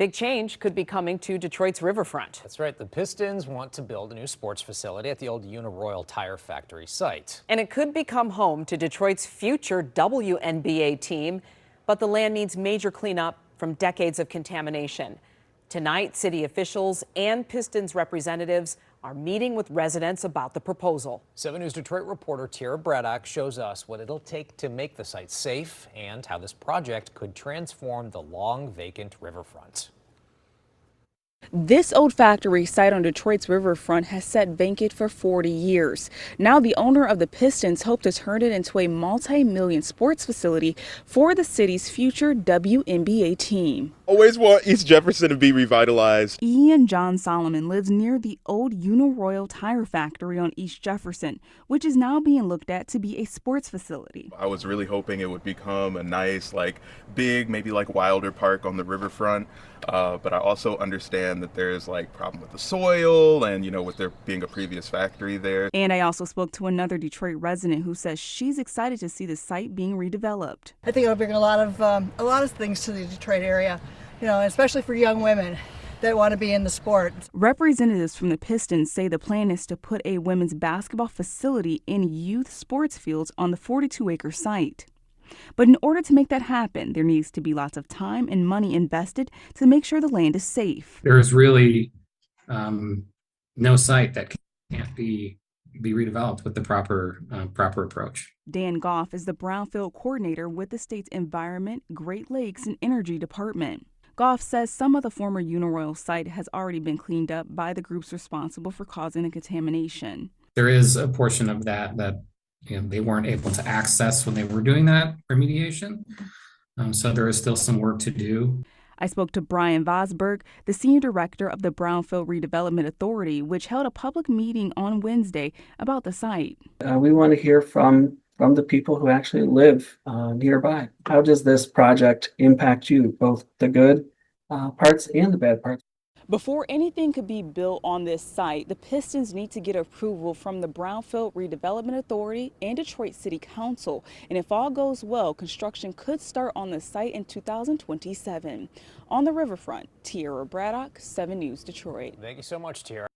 Big change could be coming to Detroit's riverfront. That's right. The Pistons want to build a new sports facility at the old Uniroyal tire factory site. And it could become home to Detroit's future WNBA team. But the land needs major cleanup from decades of contamination. Tonight, city officials and Pistons representatives are meeting with residents about the proposal. 7 News Detroit reporter Tara Braddock shows us what it'll take to make the site safe and how this project could transform the long vacant riverfront. This old factory site on Detroit's riverfront has sat vacant for 40 years. Now the owner of the Pistons hope to turn it into a multi-million sports facility for the city's future WNBA team. Always want East Jefferson to be revitalized. Ian John Solomon lives near the old Uniroyal tire factory on East Jefferson, which is now being looked at to be a sports facility. I was really hoping it would become a nice, big, maybe Wilder Park on the riverfront. But I also understand that there's problem with the soil and, with there being a previous factory there. And I also spoke to another Detroit resident who says she's excited to see the site being redeveloped. I think it'll bring a lot of things to the Detroit area, especially for young women that want to be in the sport. Representatives from the Pistons say the plan is to put a women's basketball facility in youth sports fields on the 42-acre site. But in order to make that happen, there needs to be lots of time and money invested to make sure the land is safe. There is really no site that can't be redeveloped with the proper approach. Dan Goff is the brownfield coordinator with the state's Environment, Great Lakes, and Energy Department. Goff says some of the former Uniroyal site has already been cleaned up by the groups responsible for causing the contamination. There is a portion of that they weren't able to access when they were doing that remediation. So there is still some work to do. I spoke to Brian Vosberg, the senior director of the Brownfield Redevelopment Authority, which held a public meeting on Wednesday about the site. We want to hear from the people who actually live nearby. How does this project impact you, both the good parts and the bad parts? Before anything could be built on this site, the Pistons need to get approval from the Brownfield Redevelopment Authority and Detroit City Council. And if all goes well, construction could start on the site in 2027. On the riverfront, Tara Braddock, 7 News Detroit. Thank you so much, Tara.